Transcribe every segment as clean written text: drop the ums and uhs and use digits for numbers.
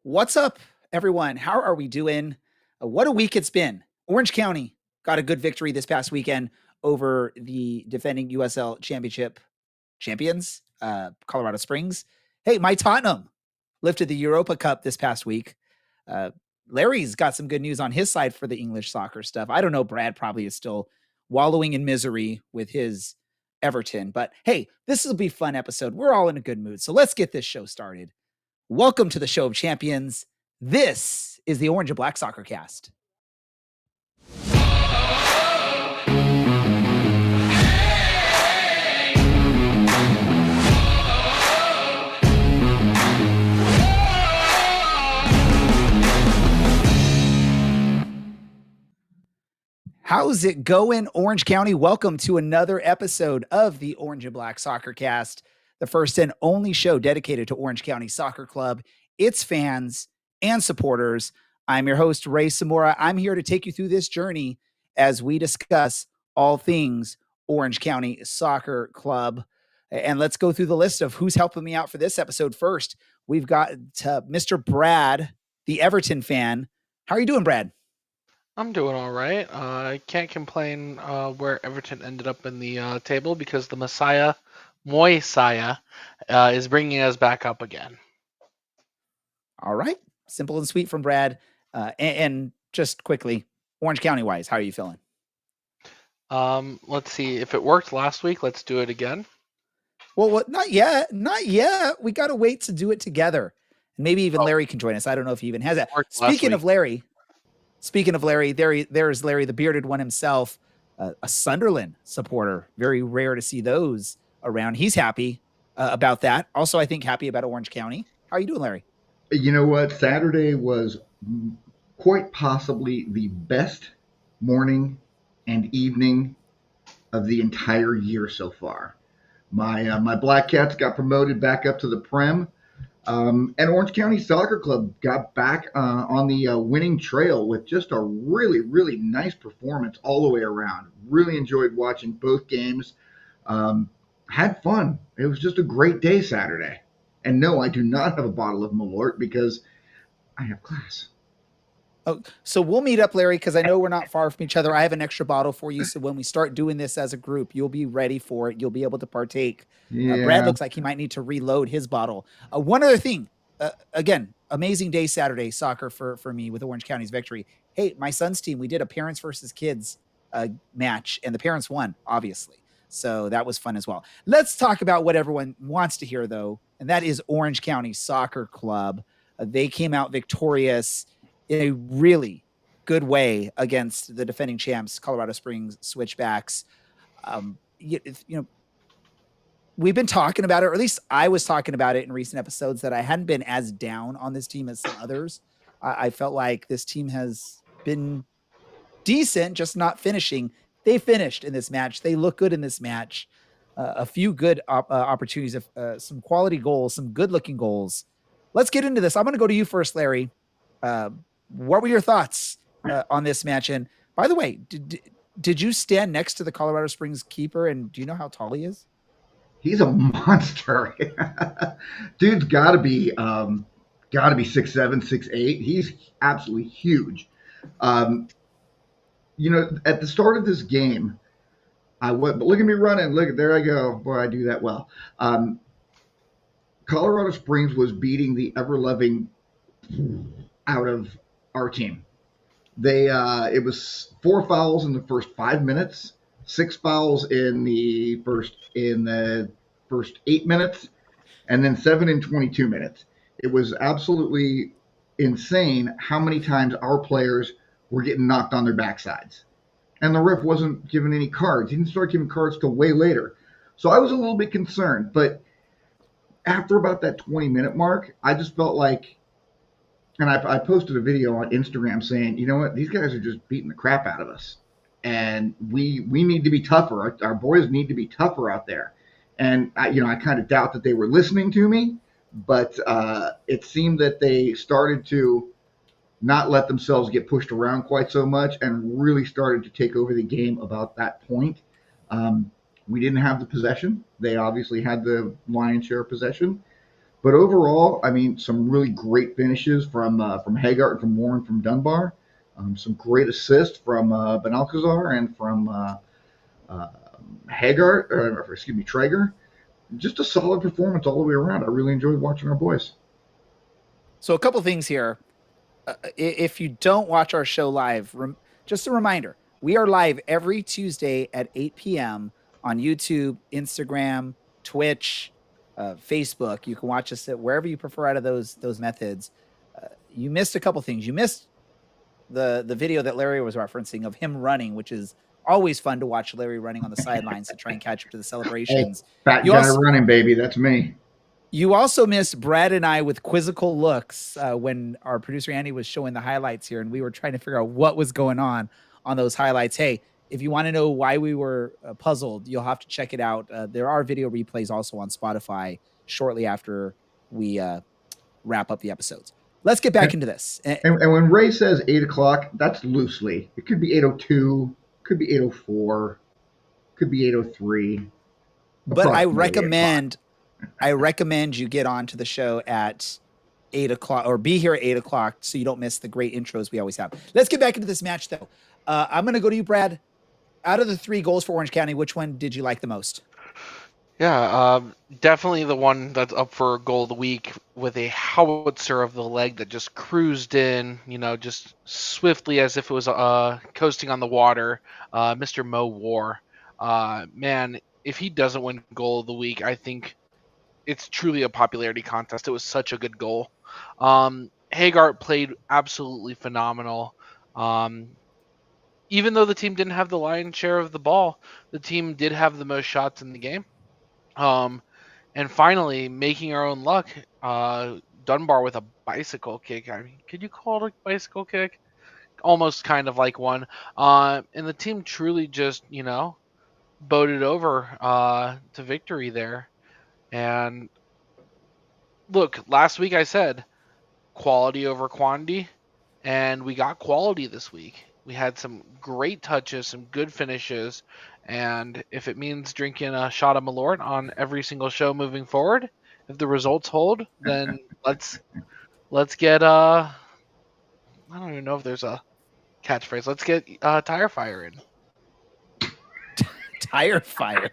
What's up, everyone? How are we doing? What a week it's been. Orange County got a good victory this past weekend over the defending USL Championship champions, Colorado Springs. Hey, my Tottenham lifted the Europa Cup this past week. Uh, Larry's got some good news on his side for the English soccer stuff. I don't know. Brad probably is still wallowing in misery with his Everton, but hey, this will be a fun episode. We're all in a good mood. So let's get this show started. Welcome to the Show of Champions. This is the Orange and Black Soccer Cast. How's it going, Orange County? Welcome to another episode of the Orange and Black Soccer Cast, the first and only show dedicated to Orange County Soccer Club, its fans, and supporters. I'm your host, Ray Samora. I'm here to take you through this journey as we discuss all things Orange County Soccer Club. And let's go through the list of who's helping me out for this episode. First, we've got Mr. Brad, the Everton fan. How are you doing, Brad? I'm doing all right. I can't complain where Everton ended up in the table because the Moisaya, is bringing us back up again. All right. Simple and sweet from Brad. And just quickly, Orange County-wise, how are you feeling? Let's see. If it worked last week, let's do it again. Well, not yet. Not yet. We got to wait to do it together. And maybe even Larry can join us. I don't know if he even has that. Speaking of Larry, there's Larry, the bearded one himself, a Sunderland supporter. Very rare to see those around. He's happy about that. Also, I think happy about Orange County. How are you doing, Larry? You know what? Saturday was quite possibly the best morning and evening of the entire year so far. My Black Cats got promoted back up to the Prem. And Orange County Soccer Club got back on the winning trail with just a really, really nice performance all the way around. Really enjoyed watching both games. Had fun. It was just a great day Saturday. And no, I do not have a bottle of Malort because I have class. Oh, so we'll meet up, Larry, because I know we're not far from each other. I have an extra bottle for you. So when we start doing this as a group, you'll be ready for it. You'll be able to partake. Yeah. Brad looks like he might need to reload his bottle. One other thing, again, amazing day Saturday soccer for me with Orange County's victory. Hey, my son's team, we did a parents versus kids match, and the parents won, obviously. So that was fun as well. Let's talk about what everyone wants to hear, though, and that is Orange County Soccer Club. They came out victorious in a really good way against the defending champs, Colorado Springs Switchbacks. We've been talking about it, or at least I was talking about it in recent episodes, that I hadn't been as down on this team as some others. I felt like this team has been decent, just not finishing. They finished in this match. They look good in this match. A few good opportunities, of some quality goals, some good-looking goals. Let's get into this. I'm going to go to you first, Larry. What were your thoughts on this match? And by the way, did you stand next to the Colorado Springs keeper? And do you know how tall he is? He's a monster. Dude's got to be 6'7", 6'8". He's absolutely huge. At the start of this game, but look at me running. Look, there I go. Boy, I do that well. Colorado Springs was beating the ever-loving out of our team. It was 4 fouls in the first 5 minutes, 6 fouls in the first 8 minutes, and then 7 in 22 minutes. It was absolutely insane how many times our players were getting knocked on their backsides. And the ref wasn't giving any cards. He didn't start giving cards till way later. So I was a little bit concerned. But after about that 20-minute mark, I just felt like, and I posted a video on Instagram saying, you know what, these guys are just beating the crap out of us. And we need to be tougher. Our boys need to be tougher out there. And I kind of doubt that they were listening to me, but it seemed that they started to not let themselves get pushed around quite so much and really started to take over the game about that point. We didn't have the possession. They obviously had the lion's share of possession. But overall, I mean, some really great finishes from Hegardt and from Warren from Dunbar. Some great assists from Benalcazar and from uh, Hegardt, or excuse me, Traeger. Just a solid performance all the way around. I really enjoyed watching our boys. So a couple things here. If you don't watch our show live, just a reminder, we are live every Tuesday at 8 p.m. on YouTube, Instagram, Twitch, Facebook. You can watch us at wherever you prefer out of those methods. You missed a couple things. You missed the video that Larry was referencing of him running, which is always fun to watch Larry running on the sidelines to try and catch up to the celebrations. Fat guy running, baby. That's me. You also missed Brad and I with quizzical looks when our producer Andy was showing the highlights here, and we were trying to figure out what was going on those highlights. Hey, if you want to know why we were puzzled, you'll have to check it out. There are video replays also on Spotify shortly after we wrap up the episodes. Let's get back into this. And when Ray says 8 o'clock, that's loosely. It could be 8:02, could be 8:04, could be 8:03. But I recommend you get onto the show at 8 o'clock or be here at 8 o'clock so you don't miss the great intros we always have. Let's get back into this match, though. I'm going to go to you, Brad. Out of the 3 goals for Orange County, which one did you like the most? Yeah, definitely the one that's up for goal of the week with a howitzer of the leg that just cruised in, just swiftly as if it was coasting on the water. Mr. Mo War. Man, if he doesn't win goal of the week, I think it's truly a popularity contest. It was such a good goal. Hegardt played absolutely phenomenal. Even though the team didn't have the lion's share of the ball, the team did have the most shots in the game. And finally, making our own luck, Dunbar with a bicycle kick. I mean, could you call it a bicycle kick? Almost kind of like one. And the team truly just, boated over to victory there. And look, last week I said quality over quantity, and we got quality this week. We had some great touches, some good finishes, and if it means drinking a shot of Malort on every single show moving forward, if the results hold, then let's get I don't even know if there's a catchphrase. Let's get Tire Fire in. Tire Fire.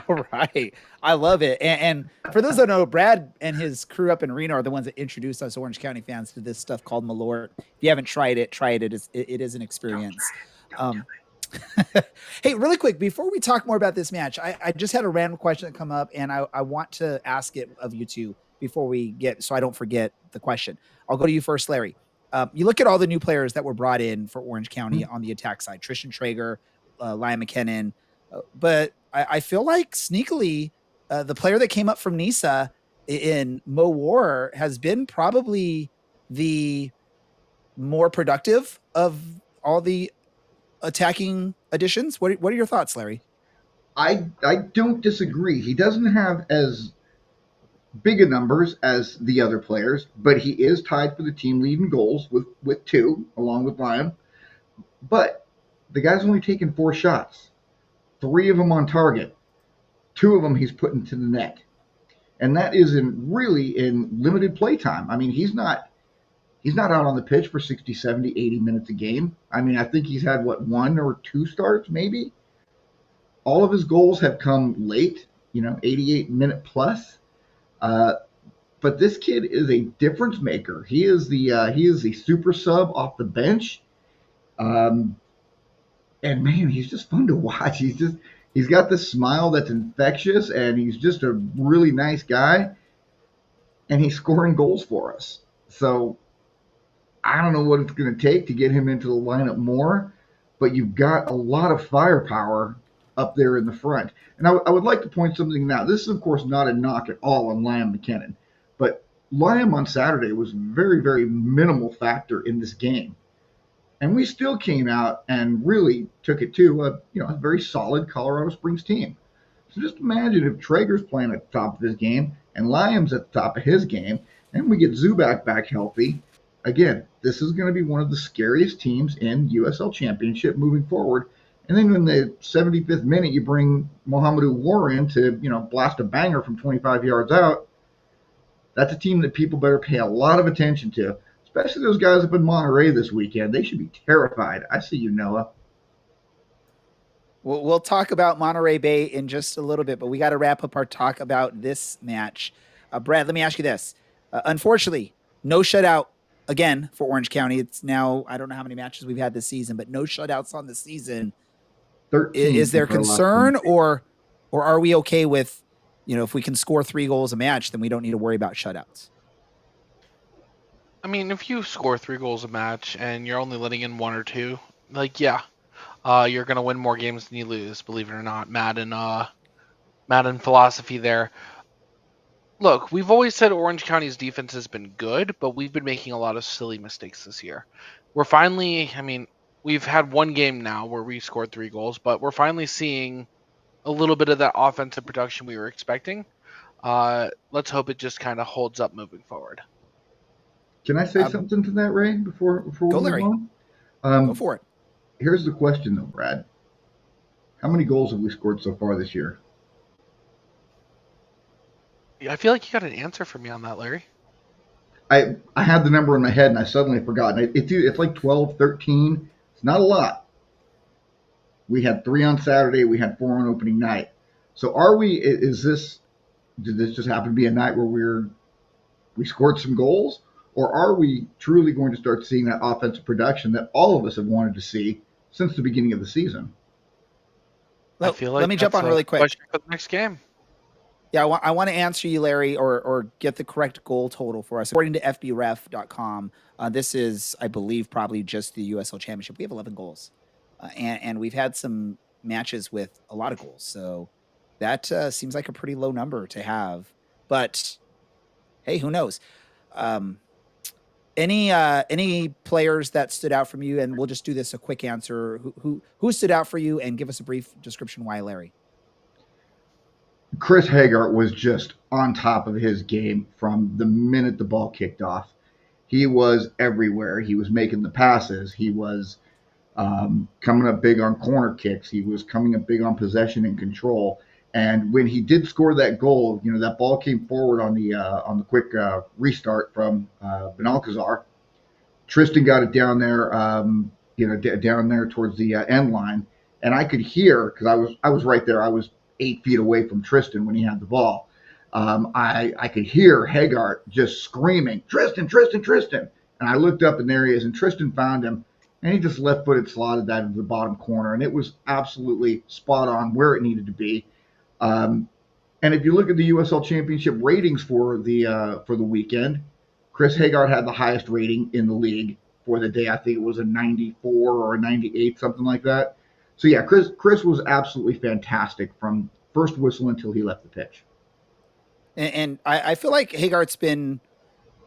All right. I love it. And for those that know, Brad and his crew up in Reno are the ones that introduced us Orange County fans to this stuff called Malort. If you haven't tried it, try it. It is an experience. Hey, really quick, before we talk more about this match, I just had a random question that come up, and I want to ask it of you two before we get, so I don't forget the question. I'll go to you first, Larry. You look at all the new players that were brought in for Orange County on the attack side, Tristan Traeger, Liam McKinnon, but I feel like sneakily the player that came up from NISA in Mo War has been probably the more productive of all the attacking additions. What are your thoughts, Larry? I don't disagree. He doesn't have as big a numbers as the other players, but he is tied for the team lead in goals with 2, along with Liam. But the guy's only taken 4 shots. 3 of them on target. 2 of them he's put into the net. And that is really in limited play time. I mean, he's not out on the pitch for 60, 70, 80 minutes a game. I mean, I think he's had, 1 or 2 starts maybe? All of his goals have come late, 88-minute plus. But this kid is a difference maker. He is the super sub off the bench. And man, he's just fun to watch. He's got this smile that's infectious, and he's just a really nice guy. And he's scoring goals for us. So I don't know what it's going to take to get him into the lineup more, but you've got a lot of firepower up there in the front. And I would like to point something out. This is, of course, not a knock at all on Liam McKinnon, but Liam on Saturday was a very, very minimal factor in this game. And we still came out and really took it to a very solid Colorado Springs team. So just imagine if Traeger's playing at the top of his game and Liam's at the top of his game, and we get Zubak back healthy. Again, this is going to be one of the scariest teams in USL Championship moving forward. And then in the 75th minute, you bring Mohamedou War in to, blast a banger from 25 yards out. That's a team that people better pay a lot of attention to, especially those guys up in Monterey this weekend. They should be terrified. I see you, Noah. We'll talk about Monterey Bay in just a little bit, but we got to wrap up our talk about this match. Brad, let me ask you this. Unfortunately, no shutout again for Orange County. It's now, I don't know how many matches we've had this season, but no shutouts on the season. 13. Is there concern, or are we okay with, if we can score 3 goals a match, then we don't need to worry about shutouts? I mean, if you score 3 goals a match and you're only letting in 1 or 2, you're going to win more games than you lose, believe it or not. Madden philosophy there. Look, we've always said Orange County's defense has been good, but we've been making a lot of silly mistakes this year. We've had 1 game now where we scored 3 goals, but we're finally seeing a little bit of that offensive production we were expecting. Let's hope it just kind of holds up moving forward. Can I say something to that, Ray, before we move on? Go for it. Here's the question, though, Brad. How many goals have we scored so far this year? Yeah, I feel like you got an answer for me on that, Larry. I had the number in my head, and I suddenly forgot. It's like 12, 13. It's not a lot. We had 3 on Saturday. We had 4 on opening night. So did this just happen to be a night where we scored some goals? Or are we truly going to start seeing that offensive production that all of us have wanted to see since the beginning of the season? I feel like let me jump on really quick. Question for the next game. Yeah, I want to answer you, Larry, or get the correct goal total for us. According to FBref.com, this is, I believe, probably just the USL Championship. We have 11 goals, and we've had some matches with a lot of goals. So that seems like a pretty low number to have. But hey, who knows? Any players that stood out from you, and we'll just do this a quick answer. Who stood out for you, and give us a brief description why, Larry. Chris Hegardt was just on top of his game from the minute the ball kicked off. He was everywhere. He was making the passes. He was coming up big on corner kicks. He was coming up big on possession and control. And when he did score that goal, that ball came forward on the quick restart from Benalcazar. Tristan got it down there, down there towards the end line, and I could hear, because I was right there. I was 8 feet away from Tristan when he had the ball. I could hear Hegardt just screaming, "Tristan, Tristan, Tristan!" And I looked up, and there he is, and Tristan found him, and he just left-footed slotted that into the bottom corner, and it was absolutely spot on where it needed to be. And if you look at the USL Championship ratings for the weekend, Chris Hegardt had the highest rating in the league for the day. I think it was a 94 or a 98, something like that. So yeah, Chris was absolutely fantastic from first whistle until he left the pitch. And I feel like Hagardt's been,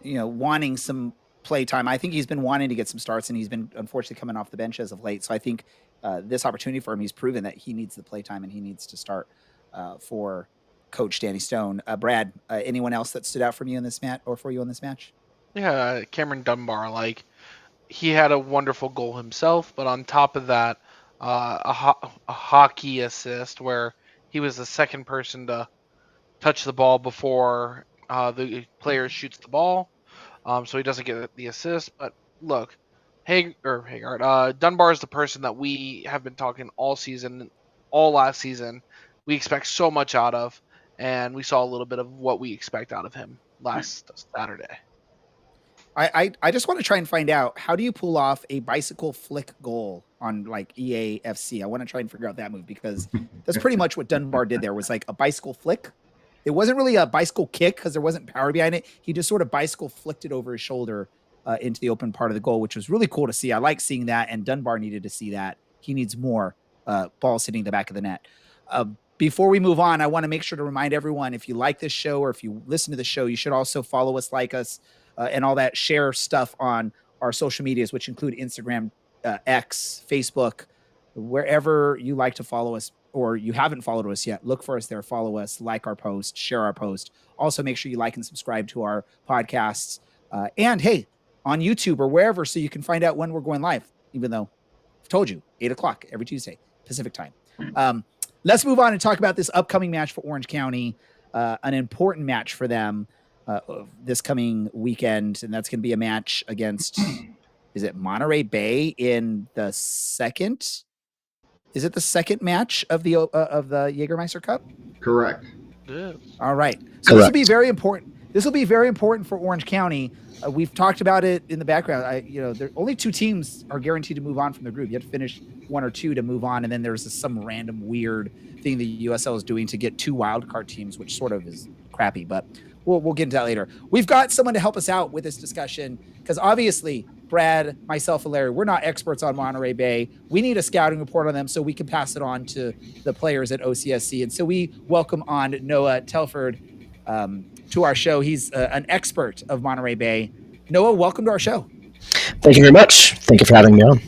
wanting some play time. I think he's been wanting to get some starts, and he's been unfortunately coming off the bench as of late. So I think this opportunity for him, he's proven that he needs the play time and he needs to start for Coach Danny Stone. Brad, anyone else that stood out from you in this match or for you in this match? Yeah, Cameron Dunbar. He had a wonderful goal himself, but on top of that, a hockey assist where he was the second person to touch the ball before the player shoots the ball, so he doesn't get the assist. But look, Dunbar is the person that we have been talking all last season. We expect so much out of, and we saw a little bit of what we expect out of him last Saturday. I just want to try and find out, how do you pull off a bicycle flick goal on EAFC? I want to try and figure out that move, because that's pretty much what Dunbar did there, was like a bicycle flick. It wasn't really a bicycle kick because there wasn't power behind it. He just sort of bicycle flicked it over his shoulder into the open part of the goal, which was really cool to see. I like seeing that, and Dunbar needed to see that. He needs more balls hitting the back of the net. Before we move on, I want to make sure to remind everyone, if you like this show or if you listen to the show, you should also follow us, like us, and all that, share stuff on our social medias, which include Instagram, X, Facebook, wherever you like to follow us, or you haven't followed us yet. Look for us there, follow us, like our post, share our post. Also, make sure you like and subscribe to our podcasts. And hey, on YouTube or wherever, so you can find out when we're going live, even though I've told you, 8:00 every Tuesday, Pacific time. Let's move on and talk about this upcoming match for Orange County, an important match for them. this coming weekend, and that's going to be a match against. Is it Monterey Bay in the second? Is it the second match of the Jägermeister Cup? Correct. Yeah. All right. So this will be very important. This will be very important for Orange County. We've talked about it in the background. There only 2 teams are guaranteed to move on from the group. You have to finish 1 or 2 to move on, and then there's some random weird thing the USL is doing to get 2 wildcard teams, which sort of is crappy. But we'll get into that later. We've got someone to help us out with this discussion because obviously Brad, myself, and Larry, we're not experts on Monterey Bay. We need a scouting report on them so we can pass it on to the players at OCSC. And so we welcome on Noah Telford to our show. He's an expert of Monterey Bay. Noah, welcome to our show. Thank you very much. Thank you for having me on.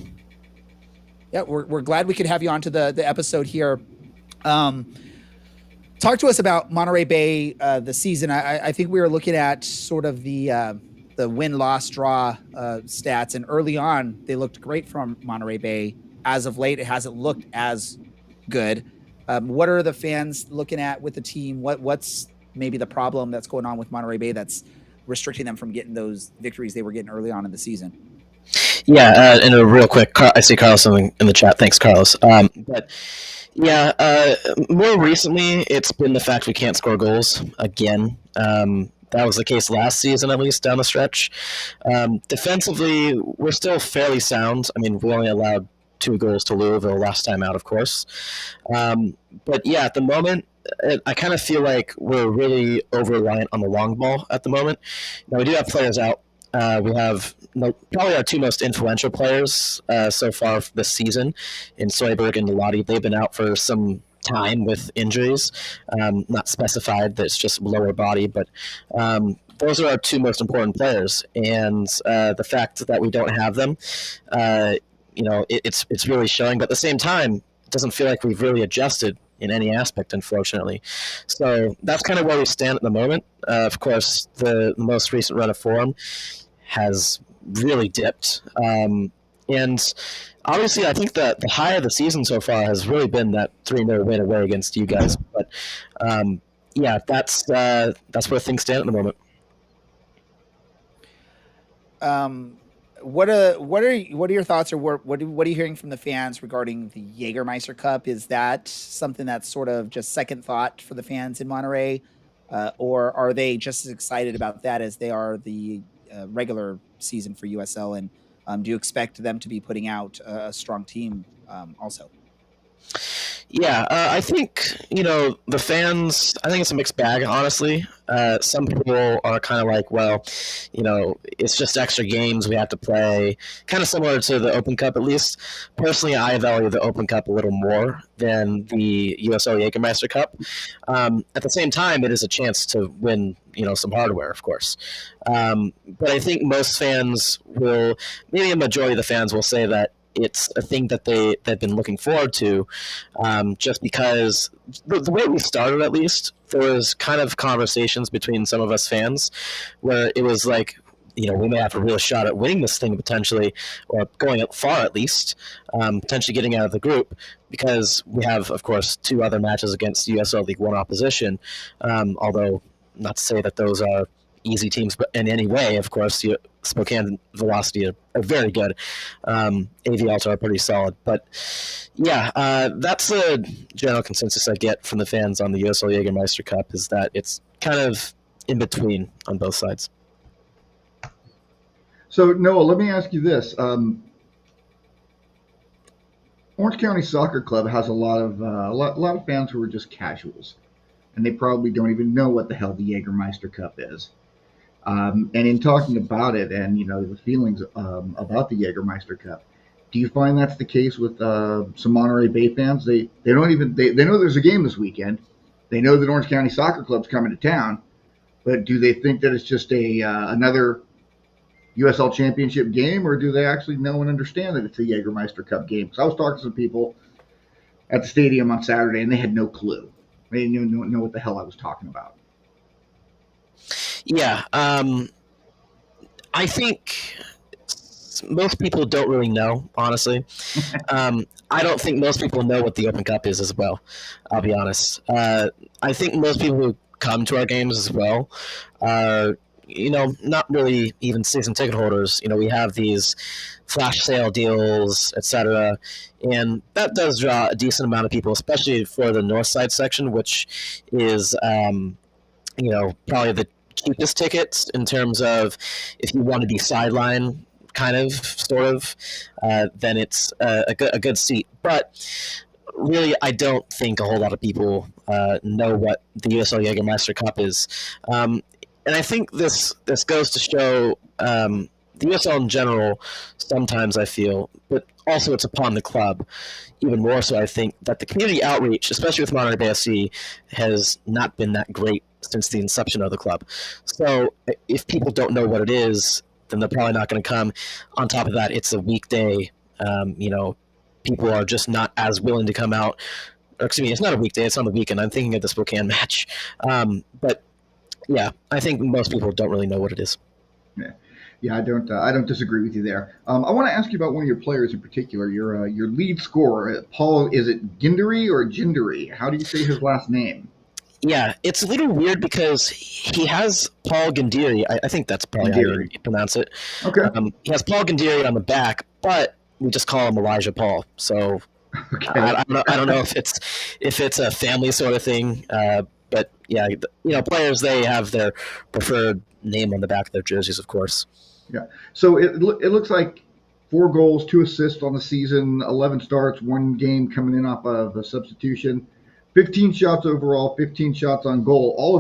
Yeah, we're glad we could have you on to the episode here. Talk to us about Monterey Bay the season. I think we were looking at sort of the win-loss draw stats, and early on they looked great from Monterey Bay. As of late, it hasn't looked as good. What are the fans looking at with the team? What's maybe the problem that's going on with Monterey Bay that's restricting them from getting those victories they were getting early on in the season? Yeah, and a real quick, I see Carlos in the chat. Thanks, Carlos. But yeah, more recently, it's been the fact we can't score goals again. That was the case last season, at least down the stretch. Defensively, we're still fairly sound. I mean, we only allowed 2 goals to Louisville last time out, of course. But yeah, at the moment, I kind of feel like we're really over-reliant on the long ball at the moment. Now, we do have players out. We have probably our 2 most influential players so far this season in Soyberg and Lottie. They've been out for some time with injuries, not specified. That's just lower body, but those are our 2 most important players. And the fact that we don't have them, it's really showing. But at the same time, it doesn't feel like we've really adjusted in any aspect, unfortunately. So that's kind of where we stand at the moment. Of course, the most recent run of form has really dipped. And obviously, I think that the high of the season so far has really been that 3-0 win away against you guys. But yeah, that's where things stand at the moment. What are your thoughts, or what are you hearing from the fans regarding the Jägermeister Cup? Is that something that's sort of just second thought for the fans in Monterey, or are they just as excited about that as they are the regular season for USL? And do you expect them to be putting out a strong team also? Yeah, I think, the fans, I think it's a mixed bag, honestly. Some people are kind of like, well, it's just extra games we have to play, kind of similar to the Open Cup at least. Personally, I value the Open Cup a little more than the USL Jägermeister Cup. At the same time, it is a chance to win, some hardware, of course. But I think most fans will, maybe a majority of the fans will say that it's a thing that they've been looking forward to, just because the way we started, at least, there was kind of conversations between some of us fans where it was like, we may have a real shot at winning this thing potentially, or going far at least, potentially getting out of the group, because we have, of course, 2 other matches against USL League One opposition, although not to say that those are easy teams, but in any way, of course, Spokane and Velocity are very good. AV Alta are pretty solid. But yeah, that's the general consensus I get from the fans on the USL Jägermeister Cup, is that it's kind of in between on both sides. So, Noah, let me ask you this. Orange County Soccer Club has a lot of fans who are just casuals, and they probably don't even know what the hell the Jägermeister Cup is. And in talking about it and, the feelings about the Jägermeister Cup, do you find that's the case with some Monterey Bay fans? They know there's a game this weekend. They know that Orange County Soccer Club's coming to town, but do they think that it's just another USL Championship game, or do they actually know and understand that it's a Jägermeister Cup game? Because I was talking to some people at the stadium on Saturday, and they had no clue. They didn't know what the hell I was talking about. Yeah, I think most people don't really know, honestly. I don't think most people know what the Open Cup is as well, I'll be honest. I think most people who come to our games as well are, not really even season ticket holders. We have these flash sale deals, etc., and that does draw a decent amount of people, especially for the north side section, which is, probably the cheapest tickets in terms of if you want to be sideline, kind of, sort of, then it's a good seat. But really, I don't think a whole lot of people know what the USL Jägermeister Cup is. And I think this goes to show the USL in general, sometimes I feel, but also it's upon the club, even more so I think, that the community outreach, especially with Monterey Bay FC, has not been that great since the inception of the club. So if people don't know what it is, then they're probably not going to come. On top of that, it's a weekday. People are just not as willing to come out. Or, excuse me, it's not a weekday, it's on the weekend. I'm thinking of the Spokane match. But yeah, I think most people don't really know what it is. Yeah, I don't disagree with you there. I want to ask you about one of your players in particular, your lead scorer, Paul. Is it Gindery or Gindery? How do you say his last name? Yeah, it's a little weird because he has Paul Gindiri. I think that's probably how you pronounce it. Okay. He has Paul Gindiri on the back, but we just call him Elijah Paul. So okay. I don't know if it's a family sort of thing. But yeah, players, they have their preferred name on the back of their jerseys, of course. Yeah. So it looks like 4 goals, 2 assists on the season, 11 starts, 1 game coming in off of a substitution, 15 shots overall, 15 shots on goal. All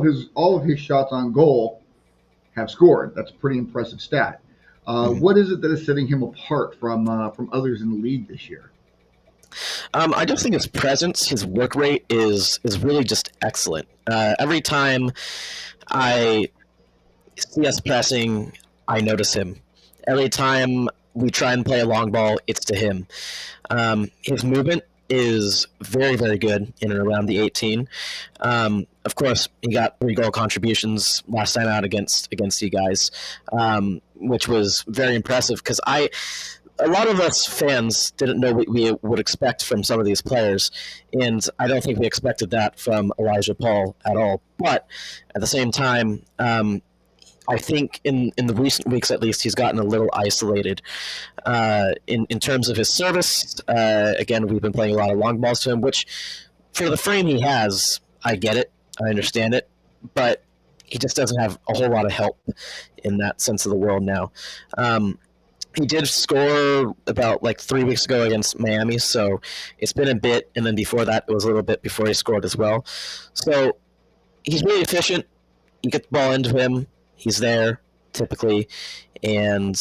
of his shots on goal have scored. That's a pretty impressive stat. What is it that is setting him apart from others in the league this year? I just think his presence, his work rate is really just excellent. Every time I see us pressing, I notice him. Every time we try and play a long ball, it's to him. His movement is very, very good in and around the 18. Of course, he got 3 goal contributions last time out against you guys, which was very impressive because a lot of us fans didn't know what we would expect from some of these players, and I don't think we expected that from Elijah Paul at all. But at the same time, I think in the recent weeks, at least, he's gotten a little isolated in terms of his service. Again, we've been playing a lot of long balls to him, which for the frame he has, I get it, I understand it, but he just doesn't have a whole lot of help in that sense of the world now. He did score about 3 weeks ago against Miami, so it's been a bit, and then before that, it was a little bit before he scored as well. So he's really efficient. You get the ball into him, he's there typically, and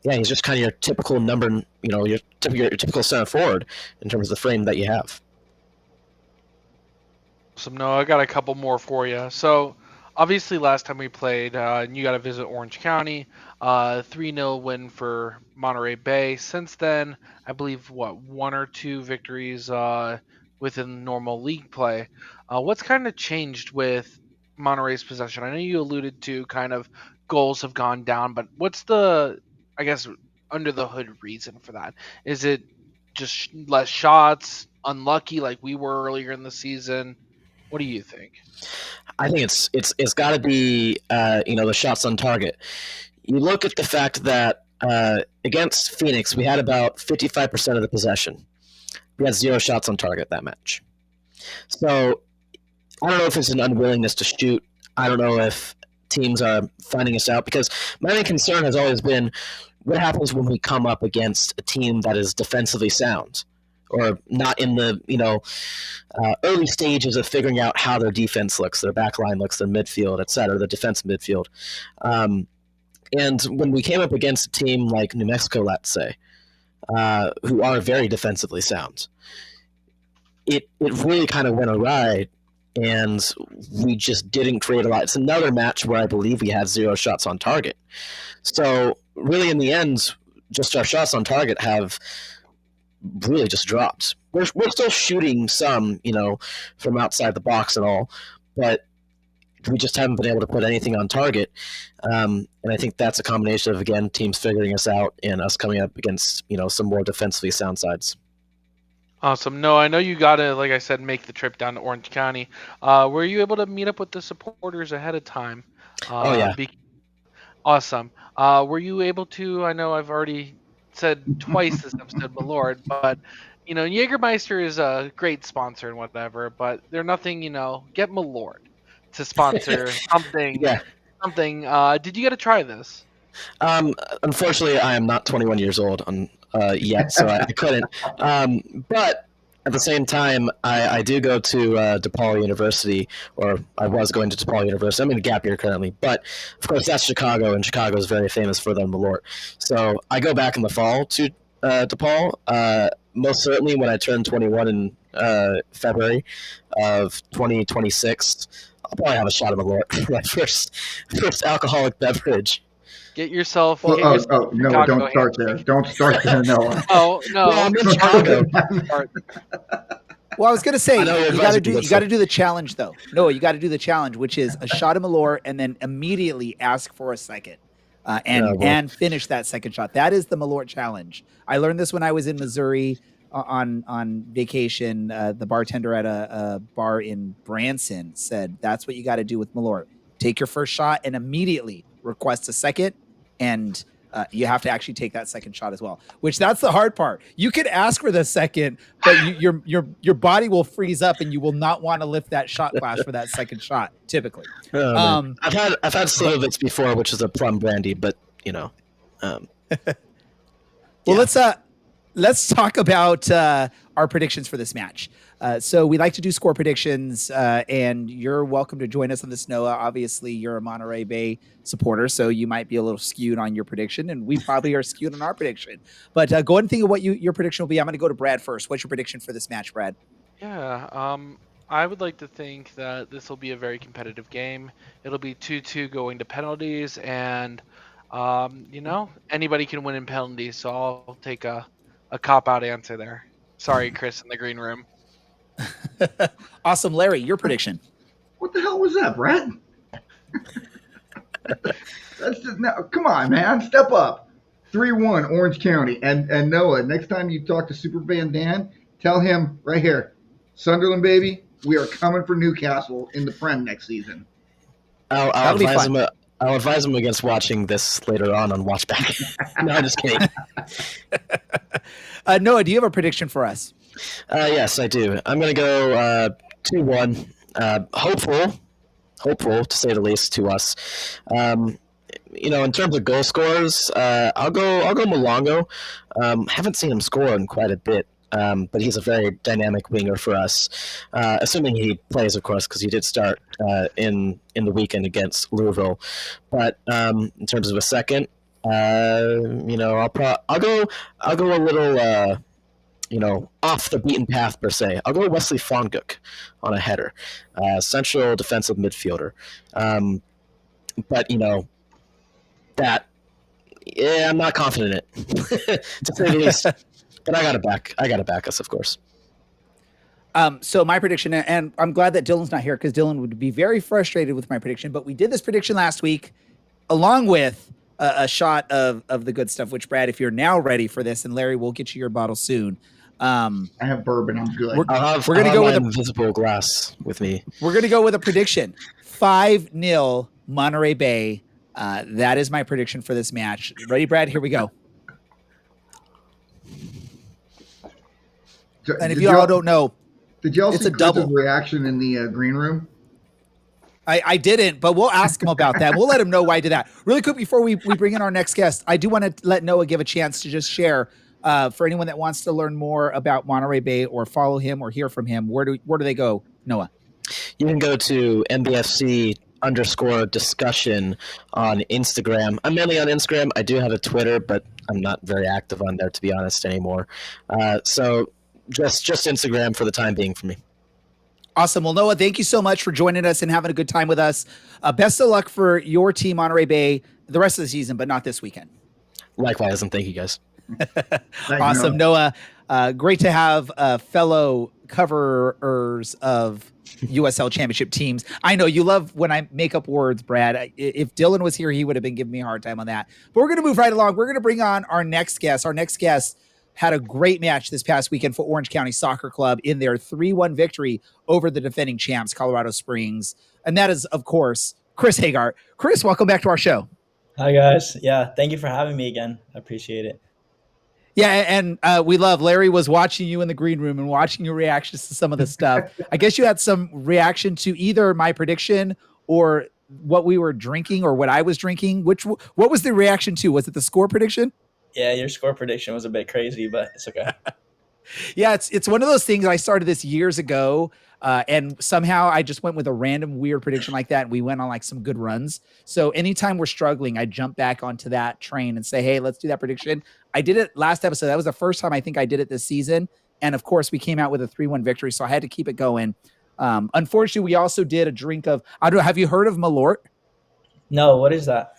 he's just kind of your typical number, your typical center forward in terms of the frame that you have. So no, I got a couple more for you. So obviously, last time we played, you got to visit Orange County. 3-0 win for Monterey Bay. Since then, I believe, 1 or 2 victories within normal league play. What's kind of changed with Monterey's possession? I know you alluded to kind of goals have gone down, but what's the, I guess, under the hood reason for that? Is it just less shots, unlucky like we were earlier in the season? What do you think? I think it's got to be the shots on target. You look at the fact that against Phoenix we had about 55% of the possession. We had 0 shots on target that match. So I don't know if it's an unwillingness to shoot. I don't know if teams are finding us out, because my main concern has always been what happens when we come up against a team that is defensively sound, or not in the early stages of figuring out how their defense looks, their back line looks, their midfield, etc., the defensive midfield. And when we came up against a team like New Mexico, let's say, who are very defensively sound, it really kind of went awry, and we just didn't create a lot. It's another match where I believe we had 0 shots on target. So really, in the end, just our shots on target have really just dropped. We're still shooting some, from outside the box and all, but we just haven't been able to put anything on target. And I think that's a combination of, again, teams figuring us out and us coming up against, some more defensively sound sides. Awesome. No, I know you got to, like I said, make the trip down to Orange County. Were you able to meet up with the supporters ahead of time? Oh yeah. Awesome. Were you able to? I know I've already said twice this episode, my lord, but Jägermeister is a great sponsor and whatever, but they're nothing. Get Malord to sponsor something. Yeah. Something. Did you get to try this? Unfortunately, I am not 21 years old yet, so I couldn't. But at the same time, I do go to DePaul University, or I was going to DePaul University. I'm in a gap year currently, but of course that's Chicago, and Chicago is very famous for their Malort. So I go back in the fall to DePaul. Most certainly, when I turn 21 in February of 2026, I'll probably have a shot of Malort, my first alcoholic beverage. Get yourself. No, Chicago don't start there. Don't start there, Noah. Oh no! Well, I'm in Chicago. Well, I was gonna say I know you got to do the challenge though. No, you got to do the challenge, which is a shot of Malort and then immediately ask for a second, and finish that second shot. That is the Malort challenge. I learned this when I was in Missouri on vacation. The bartender at a bar in Branson said that's what you got to do with Malort. Take your first shot and immediately request a second, and you have to actually take that second shot as well. Which that's the hard part. You can ask for the second, but your body will freeze up, and you will not want to lift that shot glass for that second shot. Typically, I've had some of it before, which is a plum brandy, but Well, let's talk about our predictions for this match. So we like to do score predictions, and you're welcome to join us on this, Noah. Obviously, you're a Monterey Bay supporter, so you might be a little skewed on your prediction, and we probably are skewed on our prediction. But go ahead and think of what your prediction will be. I'm going to go to Brad first. What's your prediction for this match, Brad? Yeah, I would like to think that this will be a very competitive game. It'll be 2-2 going to penalties, and anybody can win in penalties, so I'll take a cop-out answer there. Sorry, Chris in the green room. Awesome. Larry, your prediction. What the hell was that, Brett? That's just come on, man. Step up. 3-1 Orange County. And Noah, next time you talk to Super Van Dan, tell him right here, Sunderland, baby, we are coming for Newcastle in the Prem next season. I'll advise him against watching this later on Watchback. No, I'm just kidding. Noah, do you have a prediction for us? Yes, I do. I'm going to go 2-1. Hopeful to say the least to us. In terms of goal scorers, I'll go Malongo. Haven't seen him score in quite a bit, but he's a very dynamic winger for us. Assuming he plays, of course, because he did start in the weekend against Louisville. But in terms of a second, I'll go a little. Off the beaten path per se. I'll go Wesley Fonguk on a header, central defensive midfielder. But I'm not confident in it, to say the least. But I gotta back us, of course. So my prediction, and I'm glad that Dylan's not here because Dylan would be very frustrated with my prediction. But we did this prediction last week, along with a shot of the good stuff. Which, Brad, if you're now ready for this, and Larry, we'll get you your bottle soon. I have bourbon. I'm good. We're going to go with an invisible glass with me. We're going to go with a prediction: 5-0 Monterey Bay. That is my prediction for this match. Ready, Brad? Here we go. And if you all don't know, did y'all it's see a double reaction in the green room? I didn't, but we'll ask him about that. We'll let him know why I did that. Really quick before we bring in our next guest, I do want to let Noah give a chance to just share for anyone that wants to learn more about Monterey Bay or follow him or hear from him. Where do they go, Noah? You can go to MBFC_discussion on Instagram. I'm mainly on Instagram. I do have a Twitter, but I'm not very active on there, to be honest, anymore. So just Instagram for the time being for me. Awesome. Well, Noah, thank you so much for joining us and having a good time with us. Best of luck for your team, Monterey Bay, the rest of the season, but not this weekend. Likewise, and thank you guys. Awesome. Noah, great to have fellow coverers of USL championship teams. I know you love when I make up words, Brad. If Dylan was here, he would have been giving me a hard time on that. But we're going to move right along. We're going to bring on our next guest. Our next guest had a great match this past weekend for Orange County Soccer Club in their 3-1 victory over the defending champs, Colorado Springs. And that is, of course, Chris Hegardt. Chris, welcome back to our show. Hi, guys. Yeah, thank you for having me again. I appreciate it. Yeah, and we love Larry was watching you in the green room and watching your reactions to some of the stuff. I guess you had some reaction to either my prediction or what we were drinking or what I was drinking. What was the reaction to? Was it the score prediction? Yeah, your score prediction was a bit crazy, but it's okay. Yeah, it's one of those things. I started this years ago, and somehow I just went with a random weird prediction like that, and we went on like some good runs. So anytime we're struggling, I jump back onto that train and say, hey, let's do that prediction. I did it last episode. That was the first time I think I did it this season. And of course, we came out with a 3-1 victory, so I had to keep it going. Unfortunately, we also did a drink of, I don't know, have you heard of Malort? No, what is that?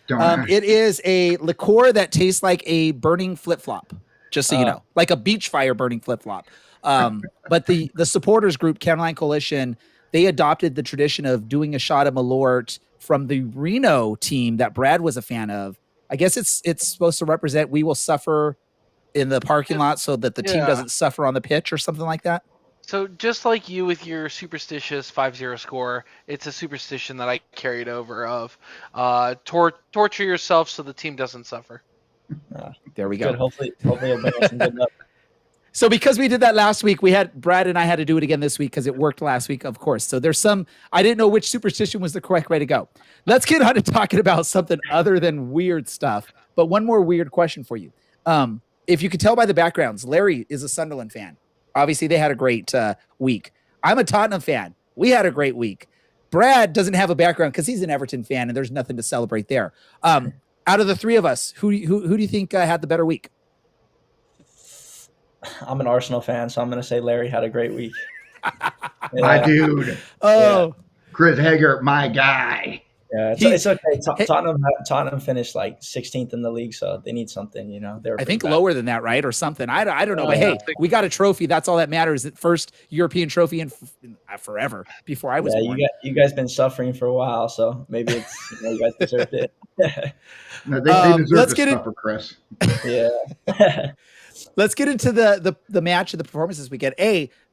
It is a liqueur that tastes like a burning flip-flop. Just so you know, like a beach fire burning flip-flop. But the supporters group, County Coalition, they adopted the tradition of doing a shot of Malort from the Reno team that Brad was a fan of. I guess it's supposed to represent we will suffer in the parking lot so that the team doesn't suffer on the pitch or something like that. So just like you with your superstitious 5-0 score, it's a superstition that I carried over of torture yourself so the team doesn't suffer. There we go. Good. Hopefully it'll bring us some good luck. So because we did that last week, Brad and I had to do it again this week because it worked last week, of course. So there's I didn't know which superstition was the correct way to go. Let's get on to talking about something other than weird stuff. But one more weird question for you. If you could tell by the backgrounds, Larry is a Sunderland fan. Obviously, they had a great week. I'm a Tottenham fan. We had a great week. Brad doesn't have a background because he's an Everton fan, and there's nothing to celebrate there. Out of the three of us, who do you think had the better week? I'm an Arsenal fan, so I'm going to say Larry had a great week. My dude. Oh, yeah. Chris Hegardt, my guy. Yeah, it's okay. Tottenham finished like 16th in the league, so they need something, you know. I think lower than that, right? Or something. I don't know. But hey, we got a trophy. That's all that matters. The first European trophy in forever before I was born. You guys been suffering for a while, so maybe it's you guys deserved it. No, they deserve to suffer, Chris. Yeah. Let's get into the match of the performance this weekend.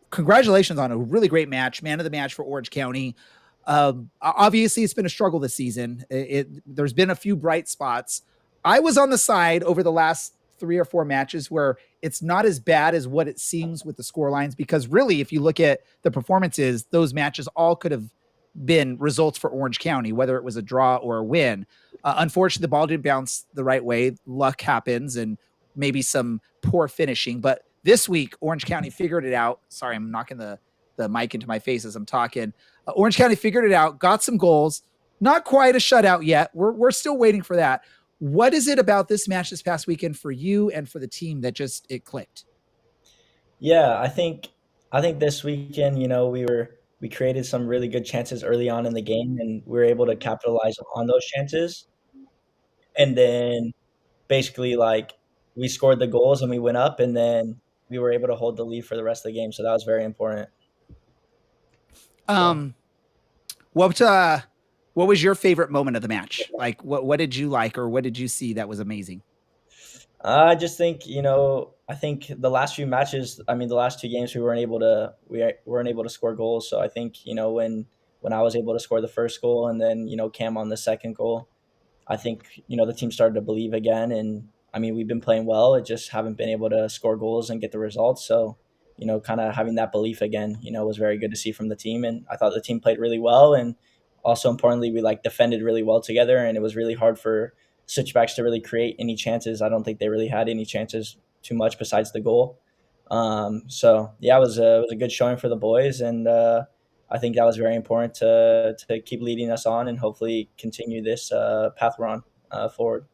Congratulations on a really great match. Man of the match for Orange County. Obviously, it's been a struggle this season. There's been a few bright spots. I was on the side over the last 3 or 4 matches where it's not as bad as what it seems with the score lines, because really, if you look at the performances, those matches all could have been results for Orange County, whether it was a draw or a win. Unfortunately, the ball didn't bounce the right way. Luck happens and maybe some poor finishing. But this week, Orange County figured it out. Sorry, I'm knocking the mic into my face as I'm talking. Orange County figured it out, got some goals. Not quite a shutout yet. We're still waiting for that. What is it about this match this past weekend for you and for the team that just it clicked? Yeah, I think this weekend, we created some really good chances early on in the game, and we were able to capitalize on those chances. And then basically, we scored the goals and we went up, and then we were able to hold the lead for the rest of the game. So that was very important. What was your favorite moment of the match? Like, what did you like, or what did you see that was amazing? I just think, I think the last few matches, the last 2 games, we weren't able to score goals. So I think, when I was able to score the first goal and then, Cam on the second goal, I think, the team started to believe again. And we've been playing well. It just haven't been able to score goals and get the results. So, kind of having that belief again, was very good to see from the team. And I thought the team played really well. And also importantly, we defended really well together. And it was really hard for Switchbacks to really create any chances. I don't think they really had any chances too much besides the goal. So yeah, it was a good showing for the boys. And I think that was very important to keep leading us on and hopefully continue this path we're on forward.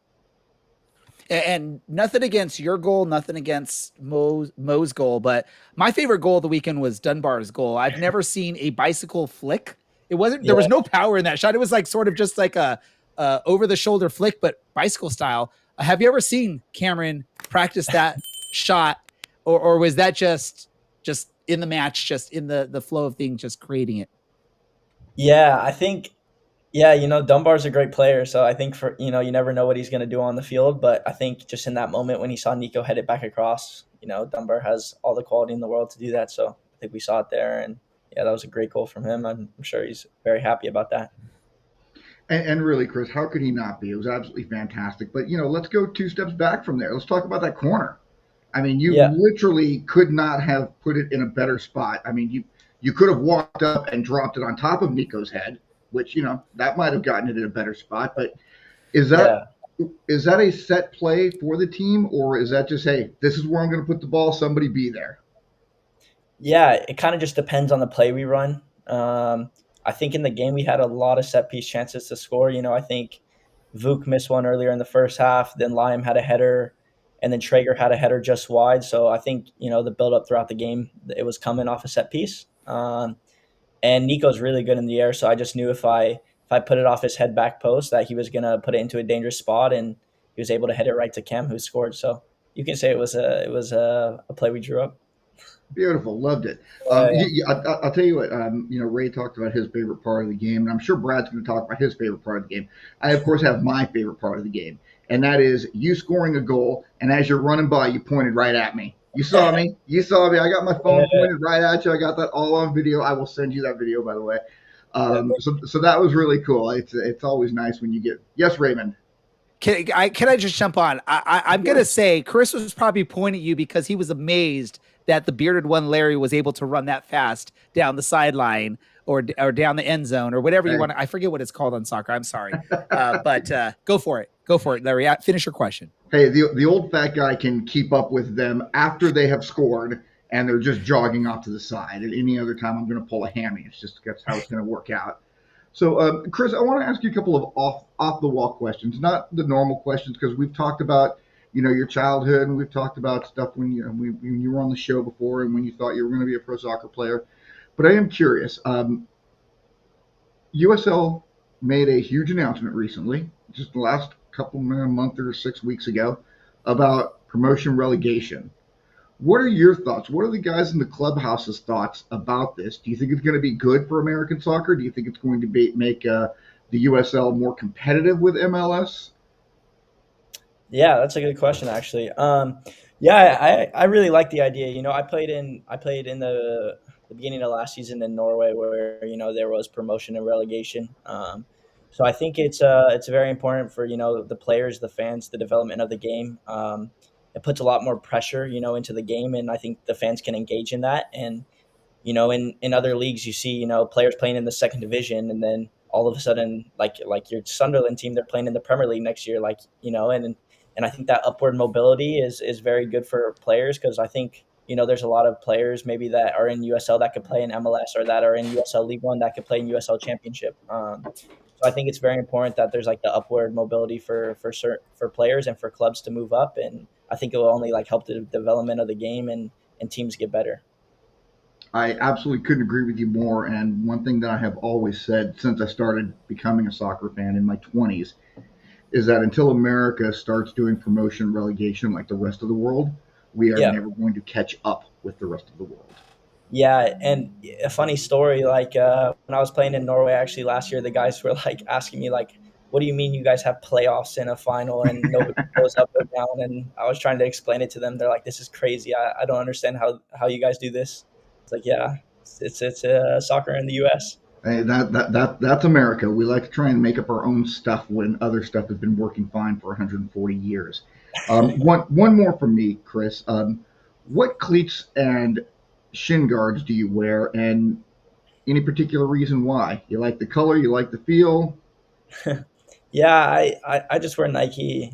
And nothing against your goal, nothing against Mo's goal, but my favorite goal of the weekend was Dunbar's goal. I've never seen a bicycle flick. It wasn't, there was no power in that shot. It was sort of just like a over the shoulder flick, but bicycle style. Have you ever seen Cameron practice that shot, or was that just in the match, just in the flow of things, just creating it? Yeah, I think Yeah, Dunbar's a great player, so I think you never know what he's going to do on the field, but I think just in that moment when he saw Nico head it back across, Dunbar has all the quality in the world to do that, so I think we saw it there, and yeah, that was a great goal from him. I'm sure he's very happy about that. And really, Chris, how could he not be? It was absolutely fantastic. But, let's go 2 steps back from there. Let's talk about that corner. I mean, you Yeah. literally could not have put it in a better spot. I mean, you could have walked up and dropped it on top of Nico's head, which, that might have gotten it in a better spot. But is that a set play for the team, or is that just, hey, this is where I'm going to put the ball, somebody be there? Yeah, it kind of just depends on the play we run. I think in the game we had a lot of set piece chances to score. I think Vuk missed one earlier in the first half. Then Lime had a header, and then Traeger had a header just wide. So I think the build up throughout the game, it was coming off a set piece. And Nico's really good in the air, so I just knew if I put it off his head back post that he was gonna put it into a dangerous spot, and he was able to hit it right to Cam, who scored. So you can say it was a play we drew up. Beautiful, loved it. I'll tell you what. Ray talked about his favorite part of the game, and I'm sure Brad's going to talk about his favorite part of the game. I, of course, have my favorite part of the game, and that is you scoring a goal, and as you're running by, you pointed right at me. You saw me. You saw me. I got my phone pointed right at you. I got that all on video. I will send you that video, by the way. So that was really cool. It's always nice when you get. Yes, Raymond. Can I just jump on? I'm going to say Chris was probably pointing at you because he was amazed that the bearded one, Larry, was able to run that fast down the sideline or down the end zone or whatever you want. I forget what it's called on soccer. I'm sorry. But go for it. Go for it, Larry. Finish your question. Hey, the old fat guy can keep up with them after they have scored and they're just jogging off to the side. At any other time, I'm going to pull a hammy. That's how it's going to work out. So, Chris, I want to ask you a couple of off the wall questions, not the normal questions, because we've talked about your childhood, and we've talked about stuff when you were on the show before, and when you thought you were going to be a pro soccer player. But I am curious. USL made a huge announcement recently, just the last month or 6 weeks ago, about promotion relegation. What are your thoughts? What are the guys in the clubhouse's thoughts about this? Do you think it's going to be good for American soccer? Do you think it's going to make the USL more competitive with MLS? Yeah, that's a good question, actually. I really like the idea. I played in the beginning of last season in Norway, where there was promotion and relegation. So I think it's very important for the players, the fans, the development of the game. It puts a lot more pressure into the game, and I think the fans can engage in that. And in other leagues, you see players playing in the second division, and then all of a sudden, like your Sunderland team, they're playing in the Premier League next year, and I think that upward mobility is very good for players, because I think there's a lot of players maybe that are in USL that could play in MLS, or that are in USL League One that could play in USL Championship. So I think it's very important that there's the upward mobility for players and for clubs to move up, and I think it will only help the development of the game and teams get better. I absolutely couldn't agree with you more. And one thing that I have always said since I started becoming a soccer fan in my 20s is that until America starts doing promotion relegation like the rest of the world, we are never going to catch up with the rest of the world. Yeah, and a funny story, when I was playing in Norway actually last year, the guys were asking me what do you mean you guys have playoffs in a final and nobody goes up or down? And I was trying to explain it to them. They're like, this is crazy. I don't understand how you guys do this. It's it's soccer in the US. Hey, that's America. We like to try and make up our own stuff when other stuff has been working fine for 140 years. One more from me, Chris. What cleats and shin guards do you wear, and any particular reason why? You like the color? You like the feel? Yeah, I just wear Nike